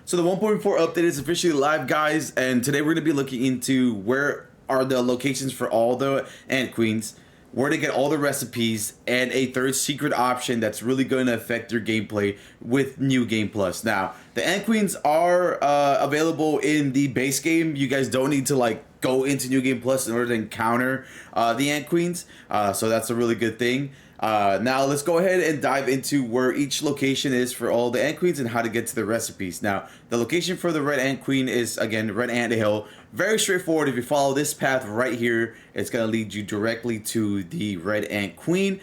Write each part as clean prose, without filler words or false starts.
So the 1.4 update is officially live, guys, and today we're going to be looking into where are the locations for all the ant queens, where to get all the recipes, and a third secret option that's really going to affect your gameplay with New Game Plus. Now, the ant queens are available in the base game. You guys don't need to go into New Game Plus in order to encounter the ant queens, so that's a really good thing. Now let's go ahead and dive into where each location is for all the ant queens and how to get to the recipes. Now, the location for the red ant queen is, again, Red Ant Hill. Very straightforward. If you follow this path right here, it's going to lead you directly to the red ant queen.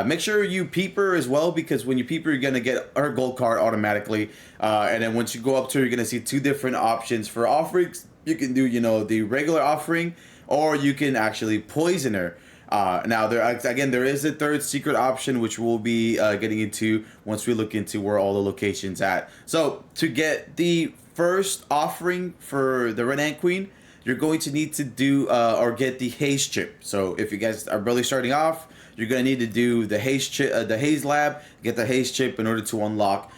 Make sure you peep her as well, because when you peep her, you're going to get her gold card automatically. And then once you go up to her, you're going to see two different options for offerings. You can do, the regular offering, or you can actually poison her. Now, there is a third secret option, which we'll be getting into once we look into where all the locations at. So to get the first offering for the Red Ant Queen, you're going to need to do or get the Haze Chip. So if you guys are really starting off, you're going to need to do the Haze Chip, the Haze Lab, get the Haze Chip in order to unlock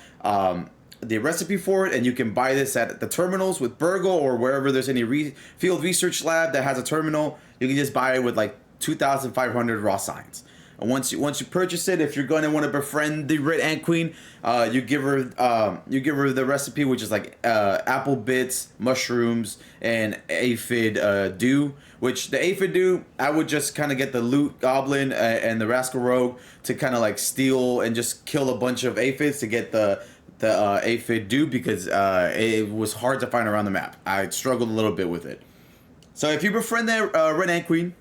the recipe for it. And you can buy this at the terminals with Burgle, or wherever there's any field research lab that has a terminal. You can just buy it with 2,500 raw signs. And once you purchase it, if you're going to want to befriend the Red Ant Queen, you give her the recipe, which is apple bits, mushrooms, and aphid dew. Which the aphid dew, I would just kind of get the loot goblin and the rascal rogue to kind of steal and just kill a bunch of aphids to get the aphid dew, because it was hard to find around the map. I struggled a little bit with it. So if you befriend that Red Ant Queen,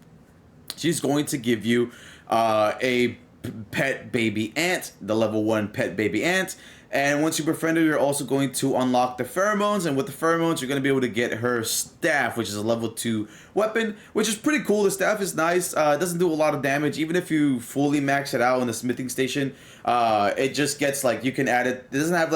she's going to give you a pet baby ant, the level 1 pet baby ant. And once you befriend her, you're also going to unlock the pheromones. And with the pheromones, you're going to be able to get her staff, which is a level 2 weapon, which is pretty cool. The staff is nice. It doesn't do a lot of damage. Even if you fully max it out in the smithing station, it just gets you can add it. It doesn't have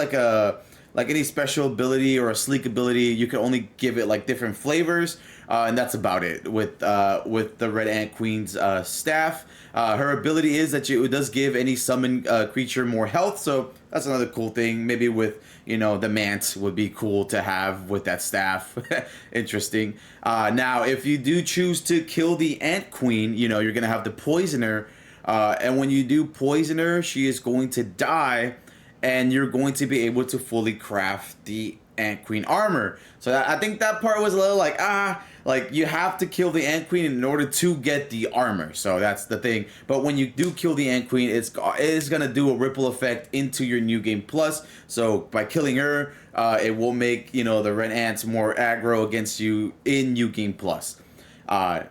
any special ability or a sleek ability. You can only give it different flavors, and that's about it with the Red Ant Queen's staff. Her ability is that it does give any summoned creature more health, so that's another cool thing. Maybe with the Mant would be cool to have with that staff. Interesting. Now, if you do choose to kill the Ant Queen, you're gonna have to poison her, and when you do poison her, she is going to die. And you're going to be able to fully craft the Ant Queen armor. So I think that part was a little you have to kill the Ant Queen in order to get the armor. So that's the thing. But when you do kill the Ant Queen, it is going to do a ripple effect into your New Game Plus. So by killing her, it will make, the red ants more aggro against you in New Game Plus.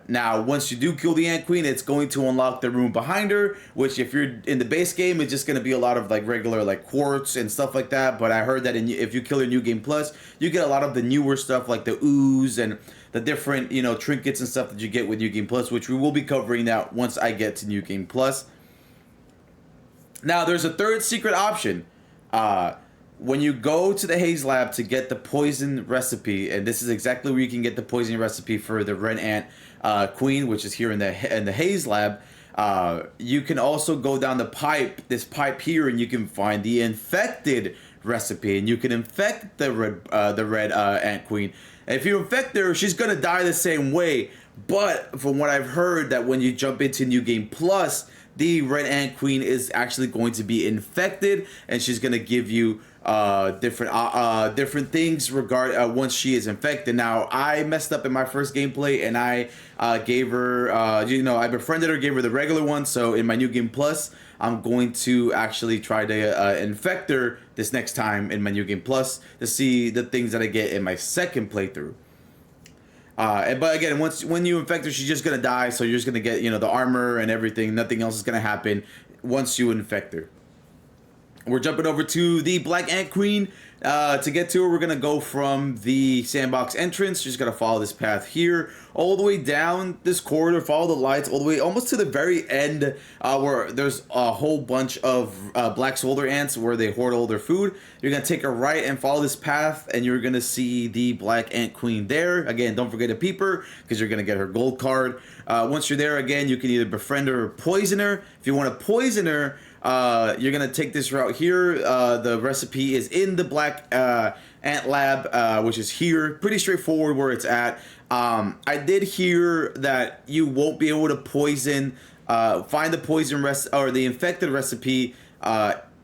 Now, once you do kill the Ant Queen, it's going to unlock the room behind her, which if you're in the base game, it's just going to be a lot of regular quartz and stuff like that. But I heard that if you kill your New Game Plus, you get a lot of the newer stuff like the ooze and the different, trinkets and stuff that you get with New Game Plus, which we will be covering that once I get to New Game Plus. Now, there's a third secret option. When you go to the Haze Lab to get the poison recipe, and this is exactly where you can get the poison recipe for the Red Ant Queen, which is here in the Haze Lab, you can also go down this pipe here, and you can find the infected recipe, and you can infect the red Ant Queen. And if you infect her, she's gonna die the same way. But from what I've heard, that when you jump into New Game Plus, the Red Ant Queen is actually going to be infected, and she's gonna give you different things once she is infected. Now, I messed up in my first gameplay, and I gave her I befriended her, gave her the regular one. So in my New Game Plus, I'm going to actually try to infect her this next time in my New Game Plus to see the things that I get in my second playthrough. But again, when you infect her, she's just gonna die. So you're just gonna get the armor and everything. Nothing else is gonna happen once you infect her. We're jumping over to the Black Ant Queen. To get to her, we're going to go from the sandbox entrance. You're just going to follow this path here, all the way down this corridor, follow the lights, all the way almost to the very end, where there's a whole bunch of black soldier ants where they hoard all their food. You're going to take a right and follow this path, and you're going to see the Black Ant Queen there. Again, don't forget to peep her, because you're going to get her gold card. Once you're there, again, you can either befriend her or poison her. If you want to poison her, you're gonna take this route here. The recipe is in the black Ant Lab, which is here. Pretty straightforward where it's at. I did hear that you won't be able to poison, find the poison or the infected recipe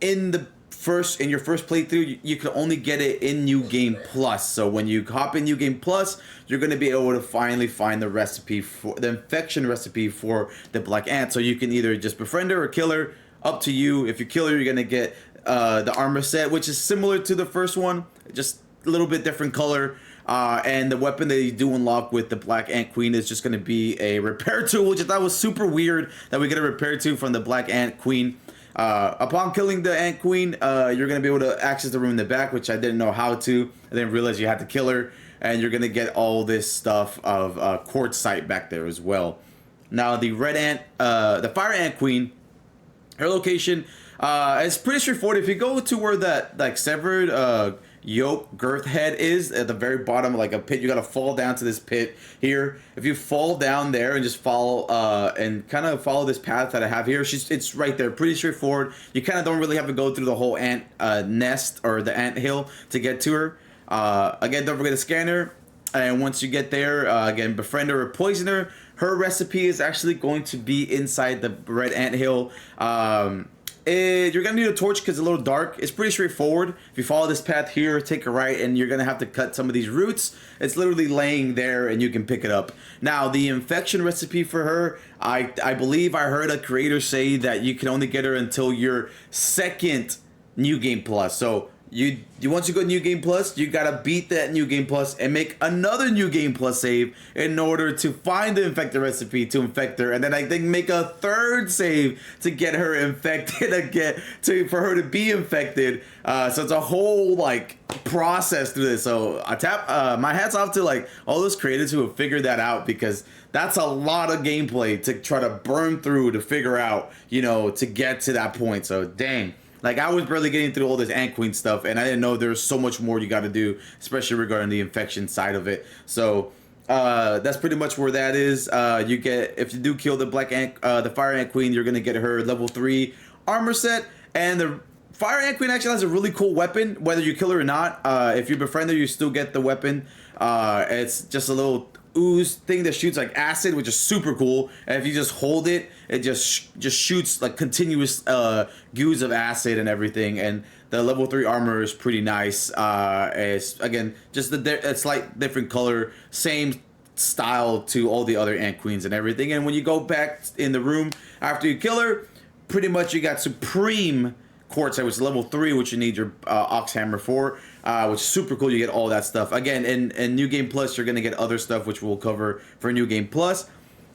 in your first playthrough. You can only get it in New Game Plus. So when you hop in New Game Plus, you're going to be able to finally find the recipe for the infection recipe for the black ant. So you can either just befriend her or kill her. Up to you. If you kill her, you're going to get the armor set, which is similar to the first one, just a little bit different color. And the weapon that you do unlock with the Black Ant Queen is just going to be a repair tool, which I thought was super weird that we get a repair tool from the Black Ant Queen. Upon killing the Ant Queen, you're going to be able to access the room in the back, which I didn't know how to. I didn't realize you had to kill her. And you're going to get all this stuff of quartzite back there as well. Now, the Fire Ant Queen, her location is pretty straightforward. If you go to where that severed yoke girth head is at the very bottom, like a pit, you gotta fall down to this pit here. If you fall down there and just follow and kind of follow this path that I have here, it's right there, pretty straightforward. You kind of don't really have to go through the whole ant nest or the ant hill to get to her. Again, don't forget to scan her, and once you get there, again, befriend her or poison her. Her recipe is actually going to be inside the red ant hill. You're gonna need a torch because it's a little dark. It's pretty straightforward. If you follow this path here, take a right, and you're gonna have to cut some of these roots. It's literally laying there, and you can pick it up. Now, the infection recipe for her, I believe I heard a creator say that you can only get her until your second New Game Plus. So you once you go New Game Plus, you gotta beat that New Game Plus and make another New Game Plus save in order to find the infected recipe to infect her, and then I think make a third save to get her infected again, for her to be infected. So it's a whole like process through this. So my hats off to like all those creators who have figured that out, because that's a lot of gameplay to try to burn through to figure out, to get to that point. So dang. Like, I was barely getting through all this Ant Queen stuff, and I didn't know there's so much more you got to do, especially regarding the infection side of it. So, that's pretty much where that is. If you do kill the the Fire Ant Queen, you're going to get her level 3 armor set, and the Fire Ant Queen actually has a really cool weapon, whether you kill her or not. If you befriend her, you still get the weapon. It's just a little ooze thing that shoots like acid, which is super cool. And if you just hold it, it just shoots like continuous goos of acid and everything. And the level 3 armor is pretty nice. It's again just a slight different color, same style to all the other Ant Queens and everything. And when you go back in the room after you kill her, pretty much you got Supreme Quartzite, which is level 3, which you need your Ox Hammer for, which is super cool. You get all that stuff. Again, in New Game Plus, you're going to get other stuff, which we'll cover for New Game Plus.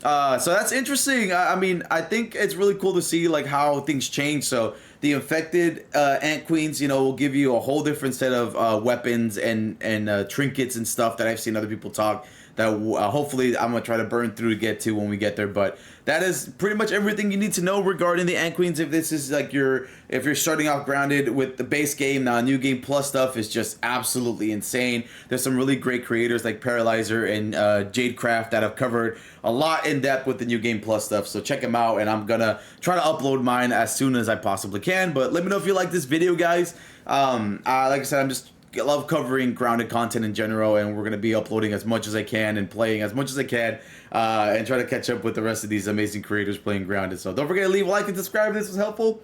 So that's interesting. I mean, I think it's really cool to see like how things change. So the infected Ant Queens, will give you a whole different set of weapons and trinkets and stuff that I've seen other people talk that hopefully I'm going to try to burn through to get to when we get there. But that is pretty much everything you need to know regarding the Ant Queens. If this is like if you're starting off grounded with the base game, now New Game Plus stuff is just absolutely insane. There's some really great creators like Paralyzer and Jadecraft that have covered a lot in depth with the New Game Plus stuff. So check them out, and I'm going to try to upload mine as soon as I possibly can. But let me know if you like this video, guys. Like I said, I love covering grounded content in general, and we're going to be uploading as much as I can and playing as much as I can, and try to catch up with the rest of these amazing creators playing grounded. So don't forget to leave a like and subscribe if this was helpful,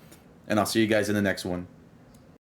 and I'll see you guys in the next one.